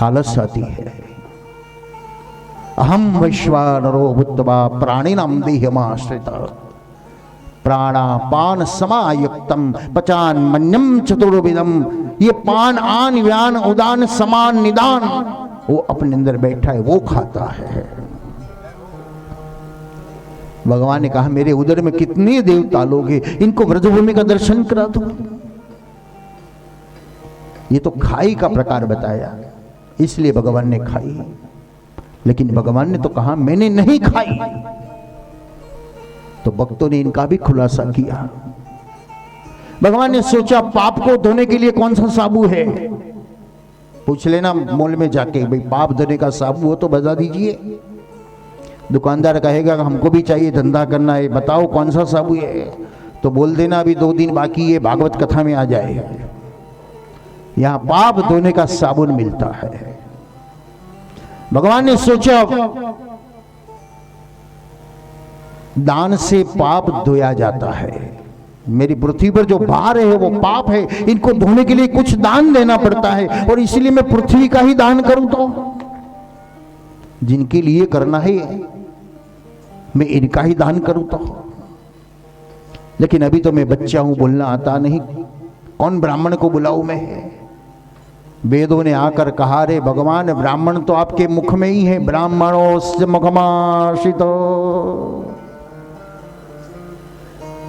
आलस आती है। अहम वैश्वानरो भूत्वा प्राणिनां देहमाश्रितः प्राणापान समायुक्तम पचान मन्यम चतुर्विधम। ये पान आन व्यान उदान समान निदान वो अपने अंदर बैठा है, वो खाता है। भगवान ने कहा मेरे उदर में कितने देवता लोग हैं, इनको ब्रजभूमि का दर्शन करा दो। ये तो खाई का प्रकार बताया, इसलिए भगवान ने खाई। लेकिन भगवान ने तो कहा मैंने नहीं खाई। तो भक्तों ने इनका भी खुलासा किया। भगवान ने सोचा पाप को धोने के लिए कौन सा साबु है, पूछ लेना मॉल में जाके, भाई पाप धोने का साबु हो तो बता दीजिए। दुकानदार कहेगा हमको भी चाहिए, धंधा करना है, बताओ कौन सा साबु है। तो बोल देना अभी 2 दिन बाकी है, भागवत कथा में आ जाए। यहां पाप धोने का साबुन मिलता है। भगवान ने सोचा दान से पाप धोया जाता है। मेरी पृथ्वी पर जो भार है वो पाप है, इनको धोने के लिए कुछ दान देना पड़ता है, और इसलिए मैं पृथ्वी का ही दान करूं। तो जिनके लिए करना है मैं इनका ही दान करूं। तो लेकिन अभी तो मैं बच्चा हूं, बोलना आता नहीं, कौन ब्राह्मण को बुलाऊं मैं। वेदों ने आकर कहा रे भगवान ब्राह्मण तो आपके मुख में ही है, ब्राह्मणोस्य मुखमाश्रितो,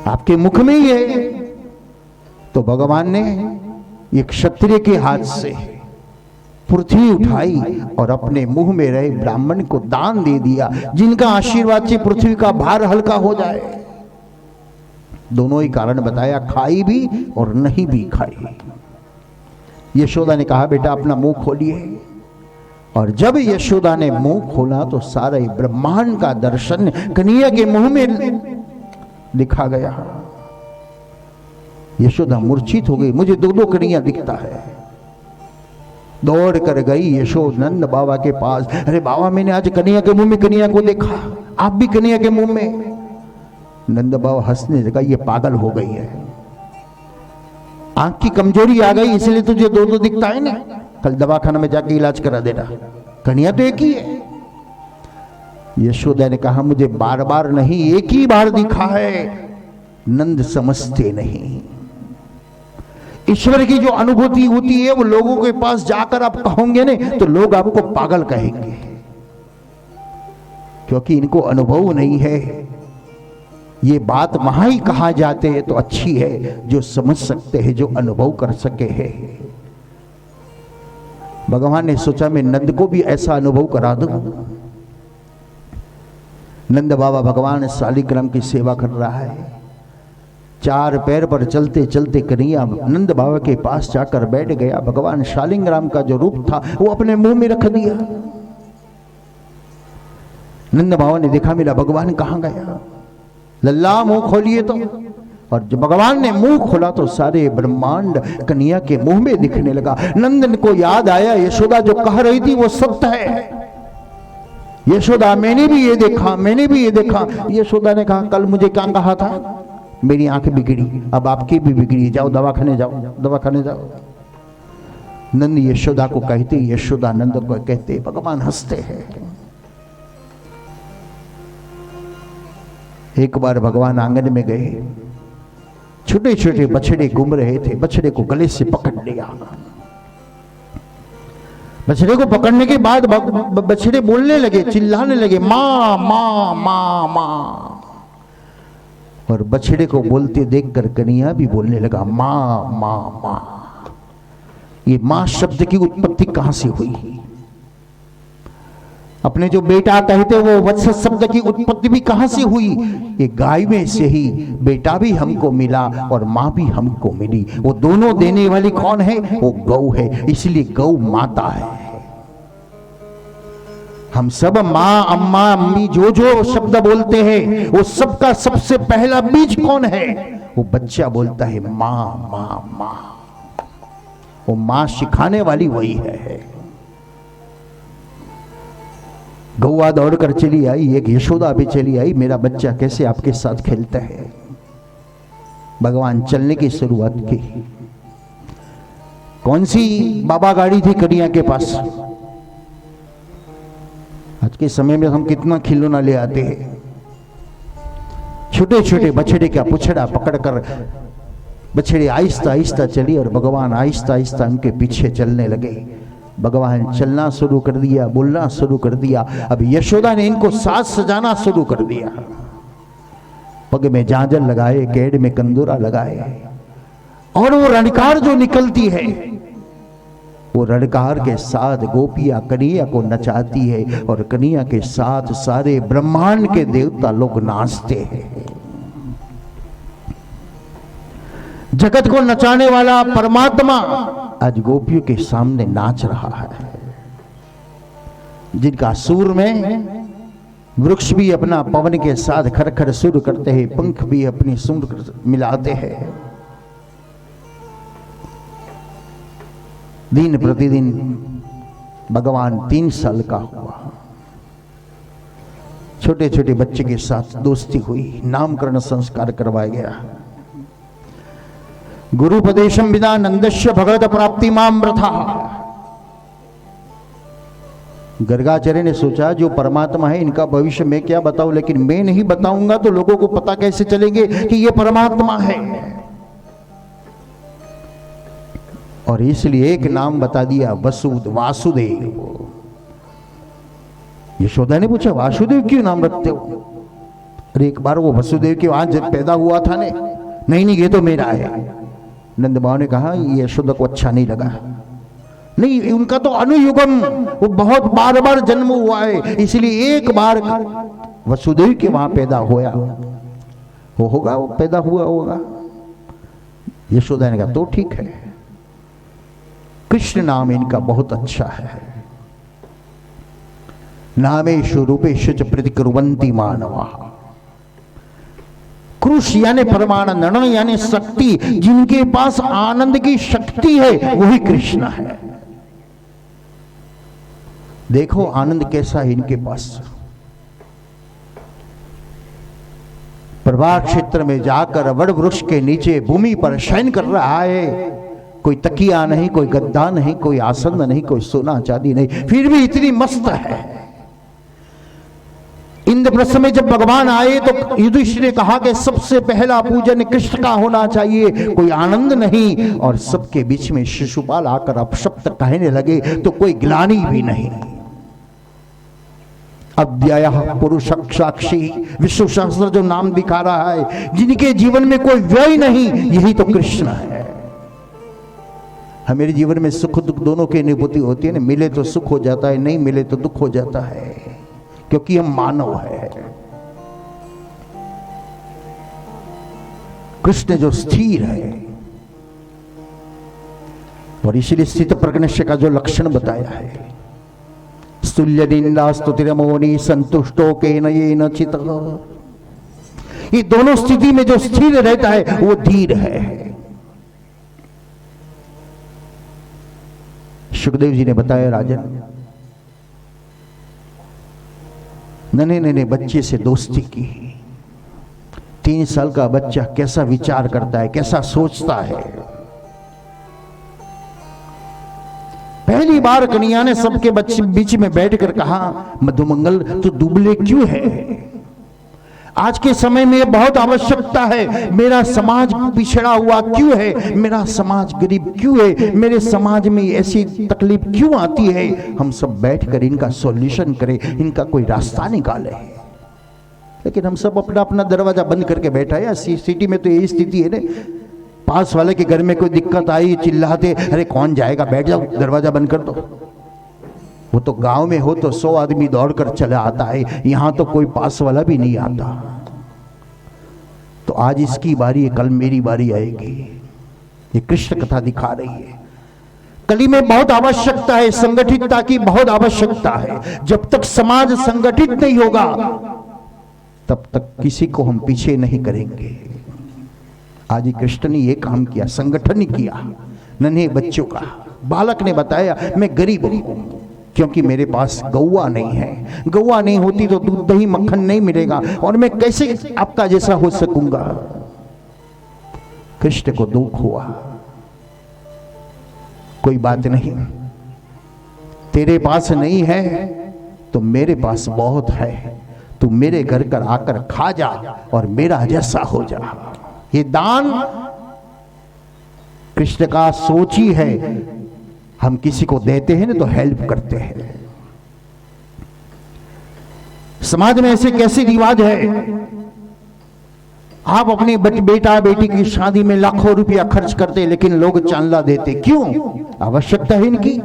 आपके मुख में ही है। तो भगवान ने एक क्षत्रिय के हाथ से पृथ्वी उठाई और अपने मुंह में रहे ब्राह्मण को दान दे दिया, जिनका आशीर्वाद से पृथ्वी का भार हल्का हो जाए। दोनों ही कारण बताया, खाई भी और नहीं भी खाई। यशोदा ने कहा बेटा अपना मुंह खोलिए। और जब यशोदा ने मुंह खोला तो सारे ब्रह्मांड का दर्शन कन्हैया के मुंह में दिखा गया। यशोदा मूर्छित हो गई, मुझे 2 कन्हैया दिखता है। दौड़ कर गई यशोदा नंद बाबा के पास, अरे बाबा मैंने आज कन्हैया के मुंह में कन्हैया को देखा, आप भी कन्हैया के मुंह में। नंद बाबा हंसने लगा, ये पागल हो गई है, आंख की कमजोरी आ गई इसलिए तुझे 2 दिखता है ना, कल दवाखाना में जाके इलाज करा देना, कन्हैया तो एक ही है। यशोदा ने कहा मुझे बार बार नहीं, एक ही बार दिखा है। नंद समझते नहीं, ईश्वर की जो अनुभूति होती है वो लोगों के पास जाकर आप कहोगे ना तो लोग आपको पागल कहेंगे, क्योंकि इनको अनुभव नहीं है। ये बात वहां ही कहा जाते हैं तो अच्छी है जो समझ सकते हैं, जो अनुभव कर सके है। भगवान ने सोचा मैं नंद को भी ऐसा अनुभव करा दूं। नंद बाबा भगवान शालिग्राम की सेवा कर रहा है, 4 पैर पर चलते चलते कन्हैया नंद बाबा के पास जाकर बैठ गया। भगवान शालिग्राम का जो रूप था वो अपने मुंह में रख दिया। नंद बाबा ने देखा मेरा भगवान कहां गया, लल्ला मुंह खोलिए। तो और जब भगवान ने मुंह खोला तो सारे ब्रह्मांड कन्हैया के मुंह में दिखने लगा। नंदन को याद आया यशोदा जो कह रही थी वो सत्य है। यशोदा मैंने भी ये देखा, मैंने भी ये देखा। यशोदा ने कहा कल मुझे क्या कहा था, मेरी आंख बिगड़ी, अब आपकी भी बिगड़ी, जाओ दवाखाने जाओ, दवाखाने जाओ। नंद यशोदा को कहते, यशोदा नंद को कहते, भगवान हंसते हैं। एक बार भगवान आंगन में गए, छोटे छोटे बछड़े घूम रहे थे, बछड़े को गले से पकड़ लिया। बछड़े को पकड़ने के बाद बछड़े बोलने लगे, चिल्लाने लगे, माँ माँ माँ माँ। और बछड़े को बोलते देखकर कन्हैया भी बोलने लगा माँ माँ माँ। ये माँ शब्द की उत्पत्ति कहां से हुई? अपने जो बेटा कहते वो वत्स शब्द की उत्पत्ति भी कहां से हुई? ये गाय में से ही बेटा भी हमको मिला और माँ भी हमको मिली। वो दोनों देने वाली कौन है? वो गौ है, इसलिए गौ माता है। हम सब माँ अम्मा अम्मी जो जो शब्द बोलते हैं वो सबका सबसे पहला बीज कौन है? वो बच्चा बोलता है माँ माँ माँ। वो माँ सिखाने वाली वही है। गौआ दौड़कर चली आई, एक यशोदा भी चली आई, मेरा बच्चा कैसे आपके साथ खेलता है। भगवान चलने की शुरुआत की। कौन सी बाबा गाड़ी थी कन्हैया के पास? आज के समय में हम कितना खिलौना ले आते हैं, छोटे छोटे बछड़े का पुछड़ा पकड़कर बछड़ी आहिस्ता आहिस्ता चली और भगवान आहिस्ता आहिस्ता उनके पीछे चलने लगे। भगवान चलना शुरू कर दिया, बोलना शुरू कर दिया। अब यशोदा ने इनको साज सजाना शुरू कर दिया। पग में झांझर लगाए, केड़ में कंदूरा लगाए, और वो रणकार जो निकलती है, वो रणकार के साथ गोपियां कन्हैया को नचाती है और कन्हैया के साथ सारे ब्रह्मांड के देवता लोग नाचते हैं। जगत को नचाने वाला परमात्मा आज गोपियों के सामने नाच रहा है। जिनका सूर में वृक्ष भी अपना पवन के साथ खरखर सुर करते हैं, पंख भी अपनी सुर मिलाते हैं। दिन प्रतिदिन भगवान 3 साल का हुआ। छोटे छोटे बच्चे के साथ दोस्ती हुई, नामकरण संस्कार करवाया गया। गुरुपदेशम विना नंदस्य भगवत प्राप्ति माम प्रथा। गर्गाचार्य ने सोचा जो परमात्मा है इनका भविष्य मैं क्या बताऊं, लेकिन मैं नहीं बताऊंगा तो लोगों को पता कैसे चलेंगे कि ये परमात्मा है। और इसलिए एक नाम बता दिया, वासुदेव। यशोदा ने पूछा वासुदेव क्यों नाम रखते हो? अरे एक बार वो वसुदेव के वहां जब पैदा हुआ था ने, नहीं ये तो मेरा है। नंद बाबा ने कहा ये यशोदा को अच्छा नहीं लगा। नहीं, उनका तो अनुयुगम, वो बहुत बार बार जन्म हुआ है, इसलिए एक बार वसुदेव के वहां पैदा हुआ वो होगा, वो पैदा हुआ होगा। यशोदा ने कहा तो ठीक है, कृष्ण नाम इनका बहुत अच्छा है। नामेषु रूपेषु च प्रतिकुर्वन्ति मानवा। कृष यानी परमानंद, नण यानी शक्ति, जिनके पास आनंद की शक्ति है वही कृष्ण है। देखो आनंद कैसा है इनके पास। प्रभात क्षेत्र में जाकर वड वृक्ष के नीचे भूमि पर शयन कर रहा है। कोई तकिया नहीं, कोई गद्दा नहीं, कोई आसन नहीं, कोई सोना चांदी नहीं, फिर भी इतनी मस्त है। इंद्रप्रस्थ में जब भगवान आए तो युधिष्ठिर ने कहा कि सबसे पहला पूजन कृष्ण का होना चाहिए, कोई आनंद नहीं। और सबके बीच में शिशुपाल आकर अपशब्द कहने लगे तो कोई ग्लानि भी नहीं। अव्यय पुरुष साक्षी विश्व सहस्त्र जो नाम दिखा रहा है, जिनके जीवन में कोई व्यय नहीं, यही तो कृष्ण है। हमारे जीवन में सुख दुख दोनों की अनुभूति होती है ना, मिले तो सुख हो जाता है, नहीं मिले तो दुख हो जाता है, क्योंकि हम मानव है। कृष्ण जो स्थिर है, और इसलिए स्थित प्रज्ञस्य का जो लक्षण बताया है, स्तुल्य निंदा स्तुतिरमोनि संतुष्टो केन येन चितः। ये दोनों स्थिति में जो स्थिर रहता है वो धीर है। सुखदेव जी ने बताया, राजन नन्हे बच्चे से दोस्ती की। 3 साल का बच्चा कैसा विचार करता है, कैसा सोचता है। पहली बार कन्हैया ने सबके बच्चे बीच में बैठकर कहा, मधुमंगल तू दुबले क्यों है? आज के समय में बहुत आवश्यकता है। मेरा समाज पिछड़ा हुआ क्यों है? मेरा समाज गरीब क्यों है? मेरे समाज में ऐसी तकलीफ क्यों आती है? हम सब बैठकर इनका सॉल्यूशन करें, इनका कोई रास्ता निकाले। लेकिन हम सब अपना अपना दरवाजा बंद करके बैठा है। सिटी में तो यही स्थिति है ना, पास वाले के घर में कोई दिक्कत आई, चिल्लाते, अरे कौन जाएगा, बैठ जाओ, दरवाजा बंद कर दो। वो तो गांव में हो तो 100 आदमी दौड़कर चला आता है, यहां तो कोई पास वाला भी नहीं आता। तो आज इसकी बारी है, कल मेरी बारी आएगी। ये कृष्ण कथा दिखा रही है। कली में बहुत आवश्यकता है, संगठितता की बहुत आवश्यकता है। जब तक समाज संगठित नहीं होगा तब तक किसी को हम पीछे नहीं करेंगे। आज कृष्ण ने यह काम किया, संगठन ही किया। नन्हे बच्चों का, बालक ने बताया मैं गरीब हूं क्योंकि मेरे पास गौवा नहीं है। गौवा नहीं होती तो दूध दही मक्खन नहीं मिलेगा, और मैं कैसे आपका जैसा हो सकूंगा। कृष्ण को दुख हुआ, कोई बात नहीं, तेरे पास नहीं है तो मेरे पास बहुत है, तू मेरे घर कर आकर खा जा और मेरा जैसा हो जा। ये दान कृष्ण का सोच ही है। हम किसी को देते हैं ना तो हेल्प करते हैं। समाज में ऐसे कैसे रिवाज है, आप अपनी बेटा बेटी की शादी में लाखों रुपया खर्च करते लेकिन लोग चांदला देते, क्यों? आवश्यकता है इनकी,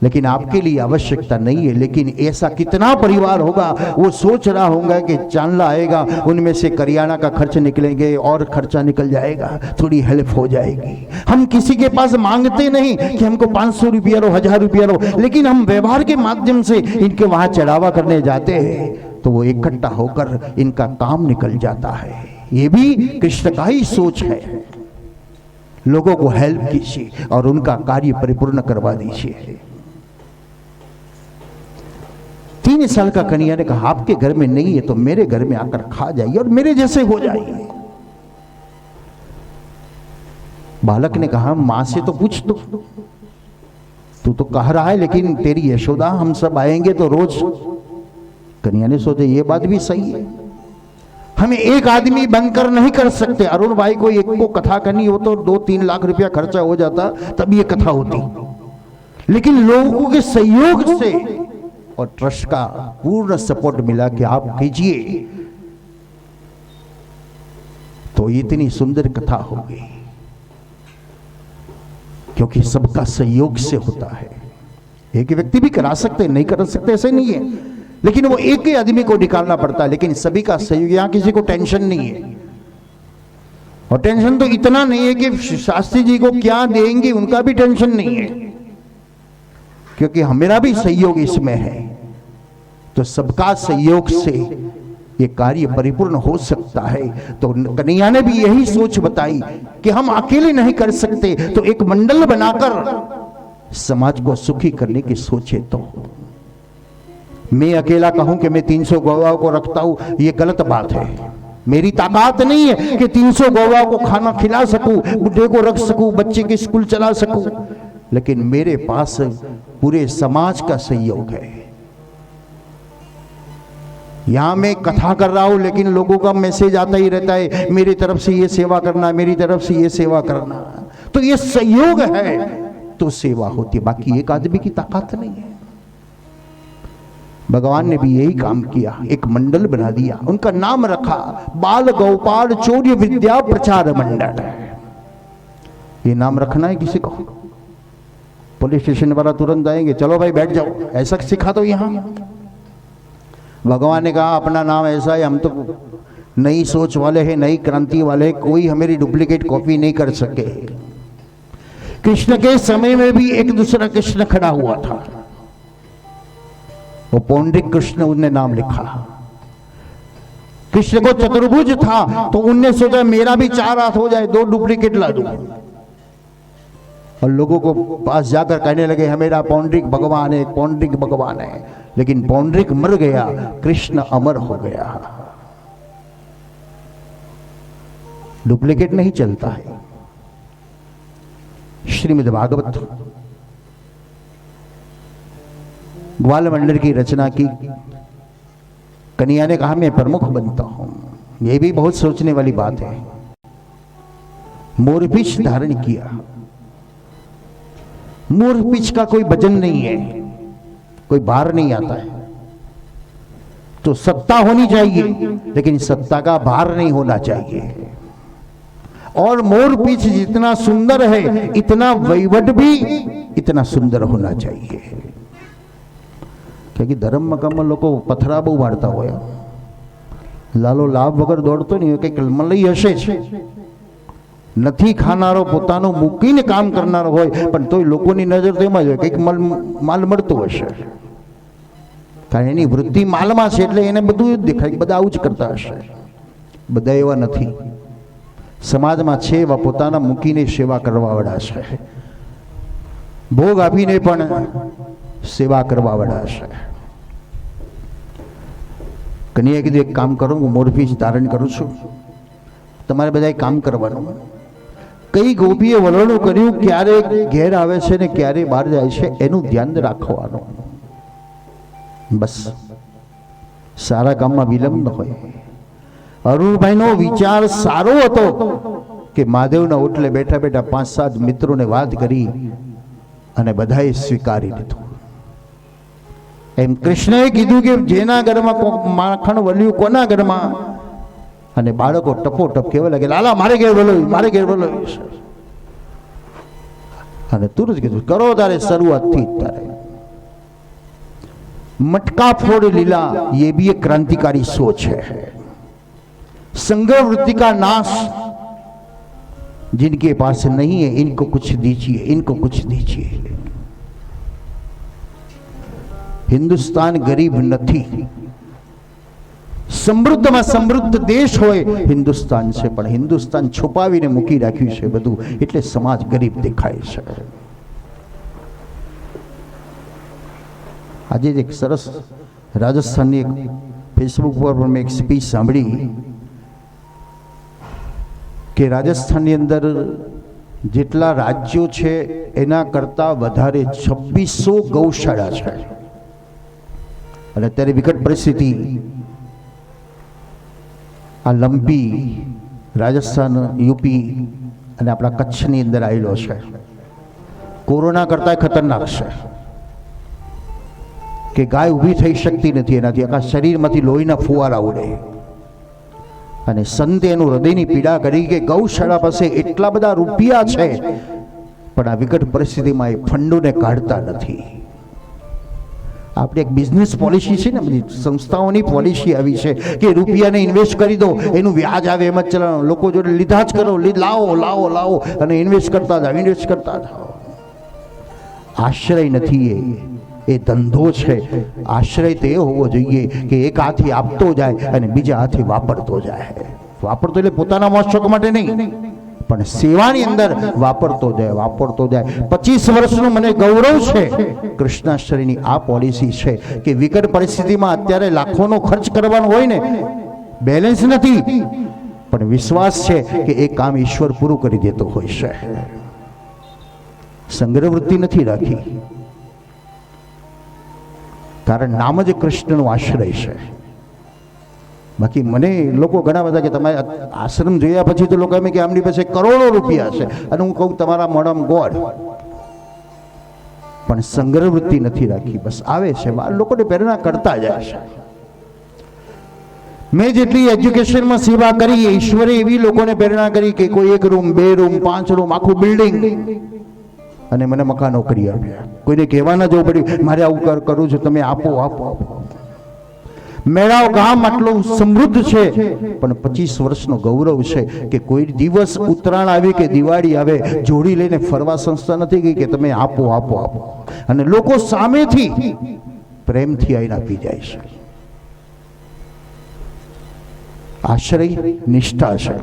लेकिन आपके लिए आवश्यकता नहीं है। लेकिन ऐसा कितना परिवार होगा वो सोच रहा होगा कि चांदला आएगा, उनमें से करियाना का खर्च निकलेंगे और खर्चा निकल जाएगा, थोड़ी हेल्प हो जाएगी। हम किसी के पास मांगते नहीं कि हमको 500 रुपया लो, 1000 रुपया लो, लेकिन हम व्यवहार के माध्यम से इनके वहां चढ़ावा करने जाते हैं तो वो इकट्ठा होकर इनका काम निकल जाता है। ये भी कृष्ण का ही सोच है। लोगों को हेल्प कीजिए और उनका कार्य परिपूर्ण करवा दीजिए। 3 साल का कन्हैया ने कहा, आपके घर में नहीं है तो मेरे घर में आकर खा जाइए और मेरे जैसे हो जाइए। बालक ने कहा, मां से तो पूछ, तू तो कह रहा है लेकिन तेरी यशोदा हम सब आएंगे तो रोज। कन्हैया ने सोचा ये बात भी सही है, हमें एक आदमी बनकर नहीं कर सकते। अरुण भाई को एक को कथा करनी हो तो 2-3 लाख रुपया खर्चा हो जाता, तब ये कथा होती। लेकिन लोगों के सहयोग से और ट्रस्ट का पूर्ण सपोर्ट मिला कि आप कीजिए, तो इतनी सुंदर कथा हो गई। क्योंकि सबका सहयोग से होता है। एक व्यक्ति भी करा सकते, नहीं कर सकते ऐसे नहीं है, लेकिन वो एक ही आदमी को निकालना पड़ता है। लेकिन सभी का सहयोग, यहां किसी को टेंशन नहीं है। और टेंशन तो इतना नहीं है कि शास्त्री जी को क्या देंगे, उनका भी टेंशन नहीं है, क्योंकि मेरा भी सहयोग इसमें है। तो सबका सहयोग से ये कार्य परिपूर्ण हो सकता है। तो कन्हैया ने भी यही सोच बताई कि हम अकेले नहीं कर सकते, तो एक मंडल बनाकर समाज को सुखी करने की सोचे। तो मैं अकेला कहूं कि मैं 300 गौवाओं को रखता हूं, ये गलत बात है। मेरी ताकत नहीं है कि 300 गौवाओं को खाना खिला सकूं, बुढ़े को रख सकूं, बच्चे की स्कूल चला सकूं, लेकिन मेरे पास पूरे समाज का सहयोग है। यहां मैं कथा कर रहा हूं लेकिन लोगों का मैसेज आता ही रहता है, मेरी तरफ से ये सेवा करना, मेरी तरफ से ये सेवा करना। तो ये सहयोग है तो सेवा होती है, बाकी एक आदमी की ताकत नहीं है। भगवान ने भी यही काम किया, एक मंडल बना दिया, उनका नाम रखा बाल गोपाल चौर्य विद्या प्रचार मंडल। ये नाम रखना है किसी को, पुलिस स्टेशन वाला तुरंत आएंगे, चलो भाई बैठ जाओ, ऐसा सिखा दो यहां। भगवान ने कहा अपना नाम ऐसा है, हम तो नई सोच वाले हैं, नई क्रांति वाले हैं, कोई हमारी डुप्लीकेट कॉपी नहीं कर सके। कृष्ण के समय में भी एक दूसरा कृष्ण खड़ा हुआ था, वो पौंड्रिक कृष्ण, उनने नाम लिखा। कृष्ण को चतुर्भुज था तो उनने सोचा मेरा भी 4 हाथ हो जाए, 2 डुप्लीकेट ला दूं। और लोगों को पास जाकर कहने लगे हमेरा पौंड्रिक भगवान है, पौंड्रिक भगवान है। लेकिन पौंड्रिक मर गया, कृष्ण अमर हो गया। डुप्लीकेट नहीं चलता है। श्रीमद् भागवत ग्वाल मंडल की रचना की। कन्हैया ने कहा मैं प्रमुख बनता हूं। यह भी बहुत सोचने वाली बात है। मोरपीछ धारण किया। मोरपीछ का कोई वजन नहीं है, कोई भार नहीं आता है। तो सत्ता होनी चाहिए लेकिन सत्ता का भार नहीं होना चाहिए। और मोरपीछ जितना सुंदर है इतना वैवट भी इतना सुंदर होना चाहिए। क्योंकि धर्म कम लोग पथरा बहु वार्ता हो, लालो लाभ वगर दौड़तो नहीं, कई मलई हशे छे। નથી ખાનારો પોતાનું મૂકીને કામ કરનારો હોય પણ તોય લોકોની નજર તો એમાં જ હોય કંઈક માલ મળતો હશે, કારણ એની વૃદ્ધિ માલમાં છે એટલે એને બધું જ દેખાય, બધા આવું જ કરતા હશે। બધા એવા નથી, સમાજમાં છે એવા પોતાના મૂકીને સેવા કરવાવાળા છે, ભોગ આપીને પણ સેવા કરવાવાળા છે। કન્યાએ કીધું એક કામ કરો, હું મોરપીછ ધારણ કરું છું, તમારે બધાએ કામ કરવાનું। કઈ ગોપીએ વલણું કર્યું, ક્યારે ઘેર આવે છે ને ક્યારે બહાર જાય છે એનું ધ્યાન રાખવાનું। બસ સારા કામમાં વિલંબ ન હોય. અરુણભાઈનો વિચાર સારો હતો કે મહાદેવના ઓટલે બેઠા બેઠા 5-7 મિત્રોને વાત કરી અને બધાએ સ્વીકારી લીધું. એમ કૃષ્ણએ કીધું કે જેના ઘરમાં માખણ વલ્યું કોના ઘરમાં, અને બાળકો ટપોટપ કહેવા લાગે લાલા મારે ઘેર બોલાવ્યું, મારે ઘેર બોલાવ્યું. અને તુરંત કીધું કરો તારે શરૂઆતથી તારે. मटका फोड़ लीला ये भी एक क्रांतिकारी सोच है. संग्रह वृत्ति का नाश, जिनके पास नहीं है इनको कुछ दीजिए, इनको कुछ दीजिए. हिंदुस्तान गरीब નથી. સમૃદ્ધમાં સમૃદ્ધ દેશ હોય હિન્દુસ્તાન છે, પણ હિન્દુસ્તાન છુપાવીને મૂકી રાખ્યું છે બધું, એટલે સમાજ ગરીબ દેખાય છે. આજે એક સરસ રાજસ્થાનની એક ફેસબુક પર પણ મેં એક સ્પીચ સાંભળી કે રાજસ્થાનની અંદર જેટલા રાજ્યો છે એના કરતાં વધારે 2600 ગૌશાળા છે. અને અત્યારે વિકટ પરિસ્થિતિ આ લંબી રાજસ્થાન, યુપી અને આપણા કચ્છની અંદર આવેલો છે. કોરોના કરતાં ખતરનાક છે કે ગાય ઊભી થઈ શકતી નથી, એનાથી આખા શરીરમાંથી લોહીના ફુવારા ઉડે. અને સંતે એનું હૃદયની પીડા કરી કે ગૌશાળા પાસે એટલા બધા રૂપિયા છે, પણ આ વિકટ પરિસ્થિતિમાં એ ફંડોને કાઢતા નથી. આપણે એક બિઝનેસ પોલિસી છે ને, બધી સંસ્થાઓની પોલિસી આવી છે કે રૂપિયાને ઇન્વેસ્ટ કરી દો, એનું વ્યાજ આવે એમ જ ચલાવો, લોકો જોડે લીધા જ કરો, લાવો લાવો લાવો અને ઇન્વેસ્ટ કરતા જાઓ, ઇન્વેસ્ટ કરતા જાઓ. આશ્રય નથી, એ ધંધો છે. આશ્રય તો એ હોવો જોઈએ કે એક હાથે આપતો જાય અને બીજા હાથે વાપરતો જાય. વાપરતો એટલે પોતાના મોજ માટે નહીં, પણ સેવાની અંદર વાપરતો જાય, વાપરતો જાય. 25 વર્ષનું મને ગૌરવ છે કૃષ્ણાશ્રયની આ પોલિસી છે કે વિકટ પરિસ્થિતિમાં અત્યારે લાખોનો ખર્ચ કરવાનો હોય ને, બેલેન્સ નથી, પણ વિશ્વાસ છે કે એ કામ ઈશ્વર પૂરું કરી દેતો હોય છે. સંગ્રહ વૃત્તિ નથી રાખી, કારણ નામ જ કૃષ્ણનો આશ્રય છે. બાકી મને લોકો ઘણા બધા કે તમારે આશ્રમ જોયા પછી તો લોકો એમ કે આમની પાસે કરોડો રૂપિયા છે, અને હું કહું તમારા મોઢામાં ગોળ, પણ સંગ્રહ વૃત્તિ નથી રાખી. બસ આવે છે, લોકોને પ્રેરણા કરતા જાય છે. મેં જેટલી એજ્યુકેશનમાં સેવા કરી, ઈશ્વરે એવી લોકોને પ્રેરણા કરી કે કોઈ 1 રૂમ, 2 રૂમ, 5 રૂમ, આખું બિલ્ડિંગ, અને મને મકાનો કરી આપ્યા. કોઈને કહેવા ના જવું પડ્યું મારે આવું કરું છું, તમે આપો આપો આપો. મેળાવ ગામ આટલું સમૃદ્ધ છે, પણ 25 વર્ષનો ગૌરવ છે કે કોઈ દિવસ ઉત્તરાયણ આવે કે દિવાળી આવે જોડી લઈને ફરવા સંસ્થા નથી ગઈ કે તમે આપો આપો આપો. અને લોકો સામેથી પ્રેમથી આઈને આપી જાય છે. આશ્રય નિષ્ઠા છે.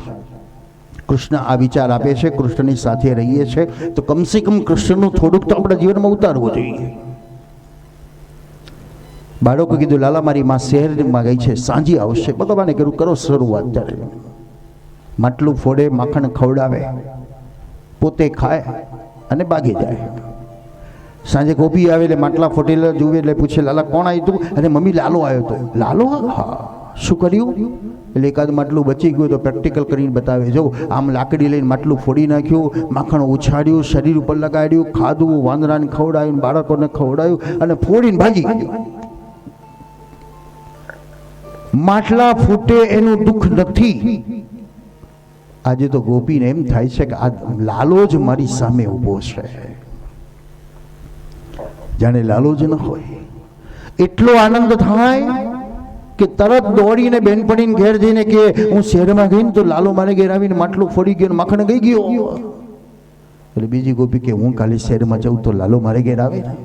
કૃષ્ણ આ વિચાર આપે છે, કૃષ્ણની સાથે રહીએ છીએ તો કમસે કમ કૃષ્ણનું થોડુંક તો આપણા જીવનમાં ઉતારવું જોઈએ. બાળકો કીધું લાલા મારી માં શહેરમાં ગઈ છે, સાંજે આવશે. ભગવાને કીધું કરો શરૂઆત. ત્યારે માટલું ફોડે, માખણ ખવડાવે, પોતે ખાય અને ભાગી જાય. સાંજે ગોપી આવે એટલે માટલા ફોટેલા જુએ એટલે પૂછે લાલા કોણ આવ્યું તું? અને મમ્મી લાલો આવ્યો હતો. લાલો? હા. શું કર્યું? એટલે એકાદ માટલું બચી ગયું તો પ્રેક્ટિકલ કરીને બતાવે. જો આમ લાકડી લઈને માટલું ફોડી નાખ્યું, માખણ ઉછાળ્યું, શરીર ઉપર લગાડ્યું, ખાધું, વાંદરાને ખવડાવ્યું, બાળકોને ખવડાવ્યું અને ફોડીને ભાગી ગયું. માટલા ફૂટે એનું દુઃખ નથી. આજે તો ગોપીને એમ થાય છે કે આ લાલો જ મારી સામે ઊભો છે, જાણે લાલો જ ન હોય. એટલો આનંદ થાય કે તરત દોડીને બેનપણીને ઘેર જઈને કે હું શહેરમાં ગઈ ને તો લાલો મારે ઘેર આવીને માટલું ફોડી ગયો, માખણ ગઈ ગયો. એટલે બીજી ગોપી કે હું કાલે શહેરમાં જાઉં તો લાલો મારે ઘેર આવે ને.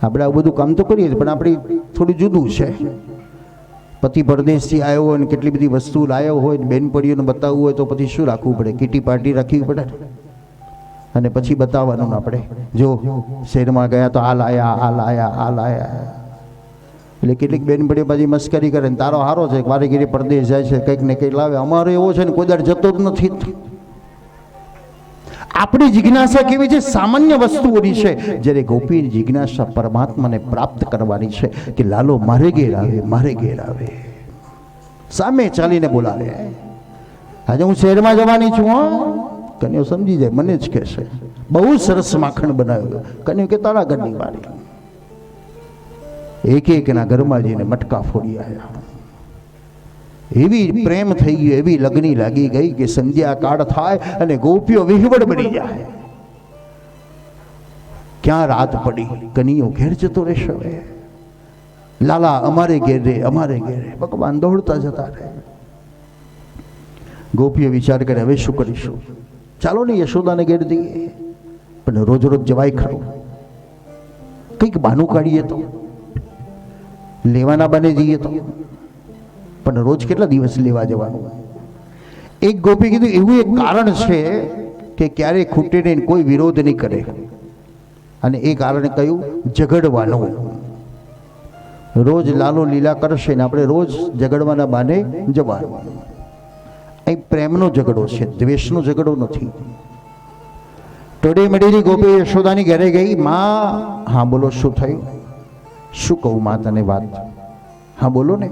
આપણે આવું બધું કામ તો કરીએ પણ આપણી થોડું જુદું છે. પતિ પરદેશથી આવ્યો હોય ને કેટલી બધી વસ્તુ લાવ્યો હોય ને બેનપણીઓને બતાવવું હોય તો પછી શું રાખવું પડે? કીટી પાર્ટી રાખવી પડે અને પછી બતાવવાનું આપણે જો શહેરમાં ગયા તો આ લાયા, આ લાયા, આ લાયા. એટલે કેટલીક બેનપણીઓ પછી મસ્કરી કરે ને તારો હારો છે મારે ઘેરે પરદેશ જાય છે કંઈક ને કંઈક લાવે. અમારો એવો છે ને કોઈ દર જતો જ નથી. આપણી જિજ્ઞાસા કેવી છે? સામાન્ય વસ્તુઓની છે. જ્યારે ગોપીની જિજ્ઞાસા પરમાત્માને પ્રાપ્ત કરવાની છે કે લાલો મારે ઘેર આવે, મારે ઘેર આવે, સામે ચાલીને બોલાવે. આજે હું શહેરમાં જવાની છું, કન્યો સમજી જાય, મને જ કહેશે બહુ સરસ માખણ બનાવ્યો. કન્યો કે તારા ઘરની વાળી. એક એકના ઘરમાં જઈને મટકા ફોડી આવ્યા. એવી પ્રેમ થઈ ગયો, એવી લગ્ની લાગી ગઈ કે સંધ્યા કાળ થાય અને ગોપીઓ વિહવળ બની જાય. ક્યાં રાત પડી, કનૈયો ઘેર જતો રહેશે. હવે લાલા અમારે ઘેર રે, અમારે ઘેર રે. ભગવાન દોડતા જતા રહે. ગોપીઓ વિચાર કરે હવે શું કરીશું? ચાલો ને યશોદાને ઘેર જઈએ, પણ રોજ રોજ જવાય ખરું? કંઈક બહાનું કાઢીએ તો, લેવાના બને જઈએ તો, પણ રોજ કેટલા દિવસ લેવા જવાનું? એક ગોપી કીધું એવું એક કારણ છે કે ક્યારેય ખૂટે નહીં, કોઈ વિરોધ નહીં કરે. અને એ કારણ કયું? ઝઘડવાનું. રોજ લાલો લીલા કરશે ને આપણે રોજ ઝઘડવાના બાને જવાનું. અહીં પ્રેમનો ઝઘડો છે, દ્વેષનો ઝઘડો નથી. ટોડે મેળેલી ગોપી યશોદાની ઘરે ગઈ. માં, હા બોલો, શું થયું? શું કહું માં તને વાત? હા બોલો ને.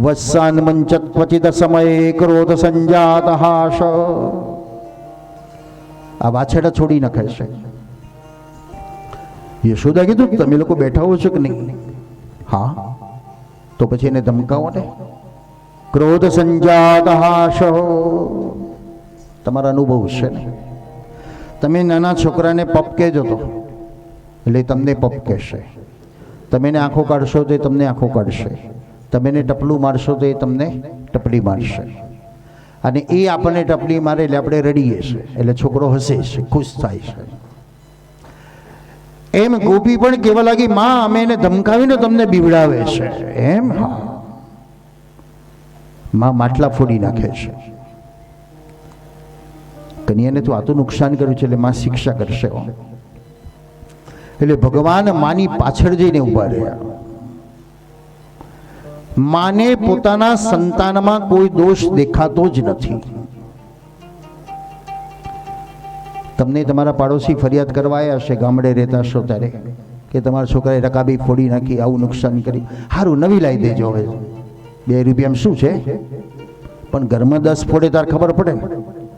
વત્સાન મંચત ક્વચિત સમયે ક્રોધ સંજાત હાશ. આ વાછડા છોડી નાખે છે. યશોદા કીધું તમે લોકો બેઠા હો છો કે નહીં? હા. તો પછી એને ધમકાવો ને. ક્રોધ સંજાત હાશ. તમારા અનુભવ છે ને. તમે નાના છોકરાને પપ કહેજો તો એટલે તમને પપ કહેશે. તમે એને આંખો કાઢશો તો એ તમને આંખો કાઢશે. તમે એને ટપલું મારશો તો એ તમને ટપલી મારશે. અને એ આપણને ટપલી મારે એટલે આપણે રડીએ છીએ, એટલે છોકરો હસે છે, ખુશ થાય છે. એમ ગોપી પણ કહેવા લાગી, માં અમે એને ધમકાવીને તમને બીવડાવે છે. એમ? હા. માં માટલા ફોડી નાખે છે. કન્યાને તો આ તો નુકસાન કર્યું છે એટલે માં શિક્ષા કરશે. એટલે ભગવાન માની પાછળ જઈને ઉભા રહ્યા. માને પોતાના સંતાનમાં કોઈ દોષ દેખાતો જ નથી. તમને તમારા પાડોશી ફરિયાદ કરવા આવ્યા હશે, ગામડે રહેતા હશો ત્યારે, કે તમારા છોકરાએ રકાબી ફોડી નાખી, આવું નુકસાન કર્યું. સારું, નવી લાવી દેજો. હવે 2 રૂપિયામાં શું છે? પણ ઘરમાં 10 ફોડે તાર ખબર પડે ને,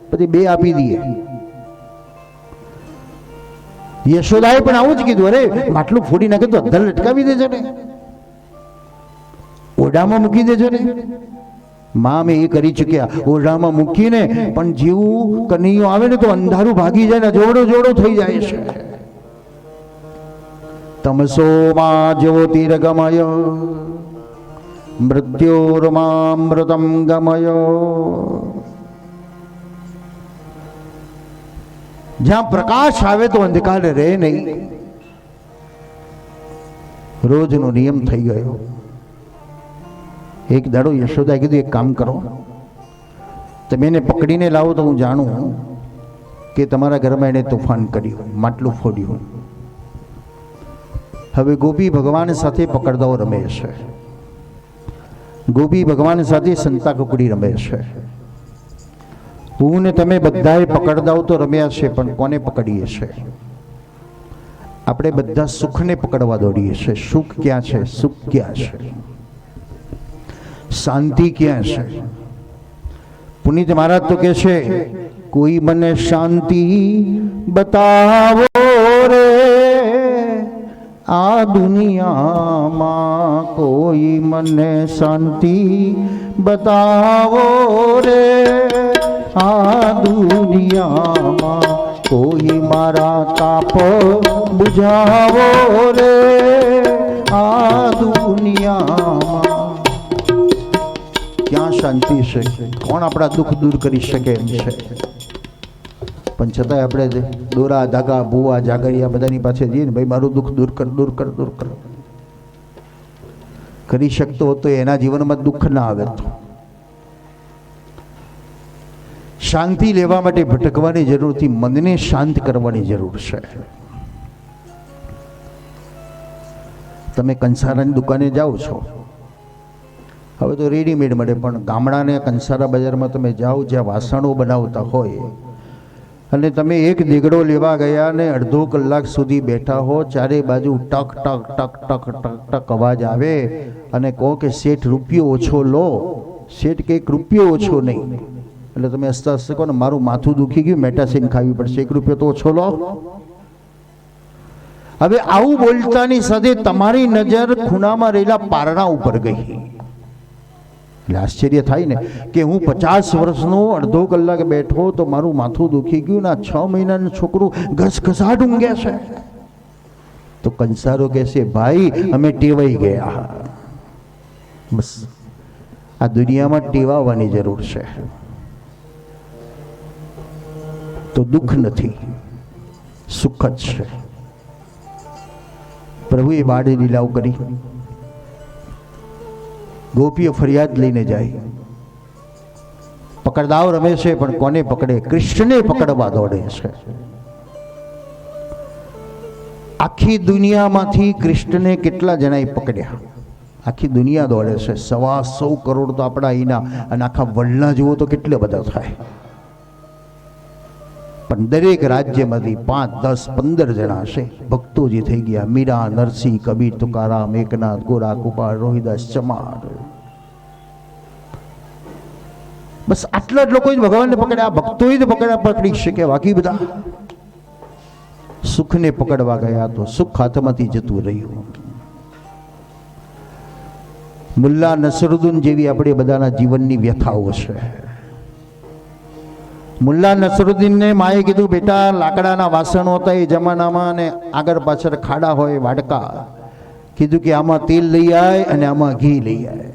પછી 2 આપી દઈએ. યશોદાએ પણ આવું જ કીધું. અરે માટલું ફોડી નાખે તો અધર લટકાવી દેજો ને, ઓરડામાં મૂકી દેજો ને. માં અમે એ કરી ચૂક્યા, ઓરડામાં મૂકીને પણ જેવું કનૈયો આવે ને તો અંધારું ભાગી જાય ને, જોડો જોડો થઈ જાય છે. તમસો માં જ્યોતિર્ગમય મૃત્યોર્મામૃતમ ગમય. જ્યાં પ્રકાશ આવે તો અંધકાર રહે નહીં. રોજનો નિયમ થઈ ગયો. એક દાડો યશોદાએ કીધું એક કામ કરો, તમે એને પકડીને લાવો તો હું જાણું કે તમારા ઘરમાં એને તોફાન કર્યું, માટલું ફોડ્યું. હવે ગોપી ભગવાન સાથે પકડદાઓ રમે છે. ગોપી ભગવાન સાથે સંતા કુકડી રમે છે. હું ને તમે બધાએ પકડદાઓ તો રમ્યા છે, પણ કોને પકડીએ છે? આપણે બધા સુખને પકડવા દોડીએ છે. સુખ ક્યાં છે? સુખ ક્યાં છે? શાંતિ ક્યાં છે? પુનિત મહારાજ તો કહે છે, કોઈ મને શાંતિ બતાવો રે, આ દુનિયામાં કોઈ મને શાંતિ બતાવો રે, આ દુનિયામાં કોઈ મારા તાપ બુઝાવો રે, આ દુનિયામાં ક્યાં શાંતિ છે? કોણ આપણા દુઃખ દૂર કરી શકે એમ છે? પણ છતાંય આપણે દોરા ધાગા ભૂવા જાગરિયા બધાની પાસે જઈએ ને, ભાઈ મારું દુઃખ દૂર કર, દૂર કર, દૂર કર. કરી શકતો હતો એના જીવનમાં દુઃખ ના આવે. તો શાંતિ લેવા માટે ભટકવાની જરૂર નથી, મનને શાંત કરવાની જરૂર છે. તમે કંસારાની દુકાને જાઓ છો, હવે તો રેડીમેડ મળે, પણ ગામડાને કંસારા બજારમાં તમે જાઓ જ્યાં વાસણો બનાવતા હોય, અને તમે એક દીગડો લેવા ગયા ને અડધો કલાક સુધી બેઠા હો, ચારે બાજુ ટક ટક ટક ટક ટક ટક અવાજ આવે અને કહો કે શેઠ રૂપિયો ઓછો લો, શેઠ કે 1 રૂપિયો ઓછો નહીં, એટલે તમે હસતા હસતા કહો ને મારું માથું દુખી ગયું, મેટાસીન ખાવી પડશે, 1 રૂપિયો તો ઓછો લો. હવે આવું બોલતાની સાથે તમારી નજર ખૂણામાં રહેલા પારણા ઉપર ગઈ. એટલે આશ્ચર્ય થાય ને કે હું 50 વર્ષનો અડધો કલાક બેઠો તો મારું માથું દુખી ગયું, ના 6 મહિનાનું છોકરું ઘસઘસાટ ઊંઘે છે. તો કંસારો કહેશે ભાઈ અમે ટેવાઈ ગયા. બસ આ દુનિયામાં ટેવાવાની જરૂર છે. તો દુઃખ નથી, સુખ જ છે. પ્રભુએ બાળી લીલાઓ કરી. ગોપીઓ ફરિયાદ લઈને જાય, પકડદાવ રમે છે પણ કોને પકડે? કૃષ્ણને પકડવા દોડે છે. આખી દુનિયામાંથી કૃષ્ણને કેટલા જણાએ પકડ્યા? આખી દુનિયા દોડે છે. 125 કરોડ તો આપણા અહીંના, અને આખા વર્લ્ડના જુઓ તો કેટલા બધા થાય. પણ દરેક રાજ્યમાંથી 5, 10, 15 જણા હશે ભક્તો જે થઈ ગયા. મીરા, નરસિંહ, કબીર, તુકારામ, એકનાથ, ગોરા, કુપાળ, રોહિદાસ, ચમાર, બસ આટલા જ લોકો જ ભગવાનને પકડ્યા. ભક્તોએ જ પકડી શકે. બાકી બધા સુખને પકડવા ગયા તો સુખ હાથમાંથી જતું રહ્યું. મુલ્લા નસરુદ્દીન જેવી આપણે બધાના જીવનની વ્યથાઓ છે. મુલ્લા નસરુદ્દીનને માએ કીધું બેટા લાકડાના વાસણો હતા એ જમાનામાં, અને આગળ પાછળ ખાડા હોય વાડકા, કીધું કે આમાં તેલ લઈ આય અને આમાં ઘી લઈ આય.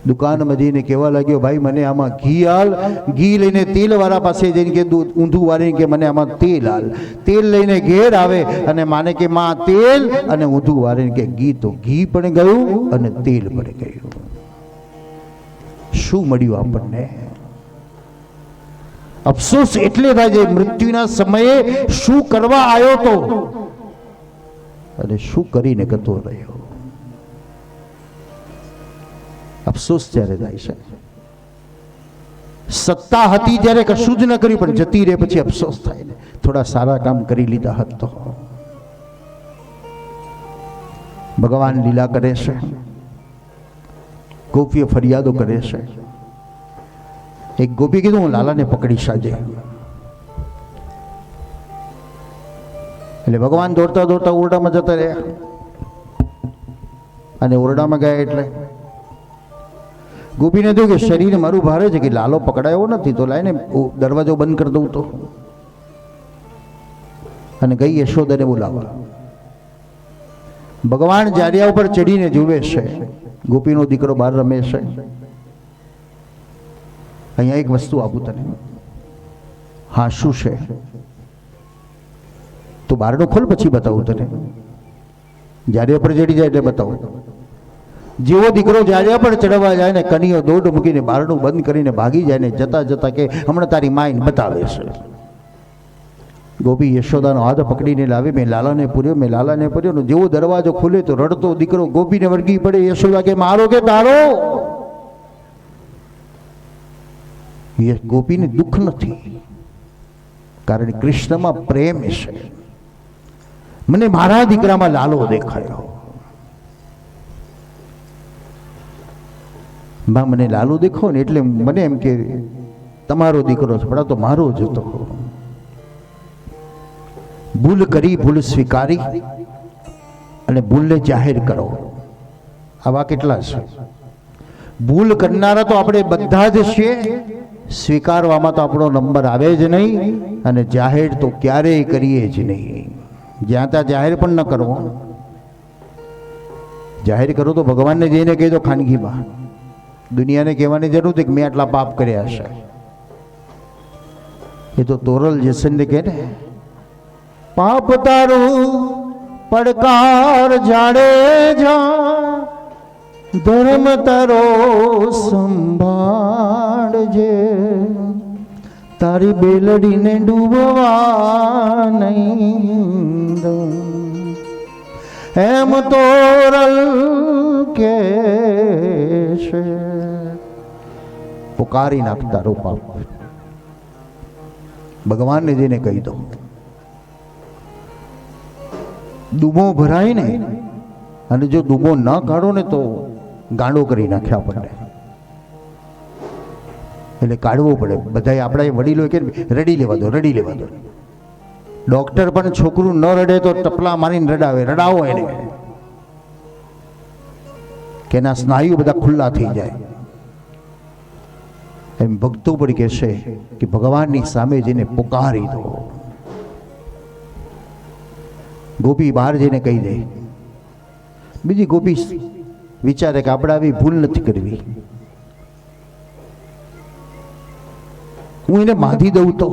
દુકાનમાં જઈને કહેવા લાગ્યો ભાઈ મને આમાં ઘી હાલ. ઘી લઈને તેલ વાળા પાસે જઈને કે ઊંધું વાળીને કે મને આમાં તેલ હાલ. તેલ લઈને ઘેર આવે અને માને કે માં તેલ, અને ઊંધું વાળીને કે ઘી. તો ઘી પણ ગયું અને તેલ પણ ગયું. શું મળ્યું આપણને? અફસોસ એટલે થાય છે મૃત્યુના સમયે શું કરવા આવ્યો તો અને શું કરીને ગતો રહ્યો. અફસોસ ત્યારે થાય છે. સત્તા હતી ત્યારે કશું જ ન કર્યું, પણ જતી રહે પછી અફસોસ થાય ને થોડા સારા કામ કરી લીધા હોત તો. ભગવાન લીલા કરે છે, ગોપીઓ ફરિયાદો કરે છે. એક ગોપી કીધું હું લાલાને પકડી સાજે. એટલે ભગવાન દોડતા દોડતા ઓરડામાં જતા રહ્યા, અને ઓરડામાં ગયા એટલે ગોપીને થયું કે શરીર મારું ભારે છે, કે લાલો પકડાયો નથી તો લાઈને દરવાજો બંધ કરી દઉં તો. અને ગઈ યશોદાને બોલાવવા. ભગવાન જારિયા ઉપર ચડીને જુએ છે, ગોપીનો દીકરો બહાર રમે છે. અહીંયા એક વસ્તુ આપું તને. હા શું છે? તું બારણું ખોલ પછી બતાવું તને. જારિયા પર ચડી જાય એટલે બતાવું. જેવો દીકરો જારિયા પર ચડવા જાય ને કનીઓ દોડ મૂકીને બારણું બંધ કરીને ભાગી જાય ને જતા જતા કે હમણાં તારી માઈને બતાવે છે. ગોપી યશોદાનો હાથ પકડીને લાવી, મેં લાલાને પૂર્યો, મેં લાલાને પૂર્યો. જેવો દરવાજો ખુલે તો રડતો દીકરો ગોપીને વળગી પડે. યશોદા કે મારો કે તારો? ગોપીને દુઃખ નથી, કારણ કૃષ્ણમાં પ્રેમ છે. મને મારા દીકરામાં લાલો દેખાયો. બા મને લાલો દેખો ને એટલે મને એમ કે તમારો દીકરો છે, પણ આ તો મારો જ હતો. ભૂલ કરી, ભૂલ સ્વીકારી અને ભૂલને જાહેર કરો. આવા કેટલા છે? ભૂલ કરનારા તો આપણે બધા જ છીએ, સ્વીકારવામાં તો આપણો નંબર આવે જ નહીં, અને જાહેર તો ક્યારેય કરીએ જ નહીં. જ્યાં ત્યાં જાહેર પણ ન કરવો. જાહેર કરો તો ભગવાનને જઈને કહી દો ખાનગીમાં. દુનિયાને કહેવાની જરૂર નથી કે મેં આટલા પાપ કર્યા છે. એ તો તોરલ જસનને કહે ને, પાપ તારું પડકાર જાડે જા, ધર્મ તારો સંભાળજે, તારી બેલડીને ડૂબવા નહીં દઉં. એમ તોરલ કે છે. પુકારી નાખ તારો પાપ. ભગવાનને જઈને કહી દો. દુબો ભરાય ને, અને જો દુબો ન કાઢો ને તો ગાંડો કરી નાખે આપણને. એટલે કાઢવો પડે. બધા આપણા વડીલો કે રડી લેવા દો, રડી લેવા દો. ડોક્ટર પણ છોકરું ન રડે તો ટપલા મારીને રડાવે. રડાવો એને કે એના સ્નાયુ બધા ખુલ્લા થઈ જાય. એમ ભક્તો પણ કહેશે કે ભગવાનની સામે જઈને પુકારી દો. ગોપી બહાર જઈને કહી દે. બીજી ગોપી વિચારે કે આપણે આવી ભૂલ નથી કરવી, હું એને બાંધી દઉં તો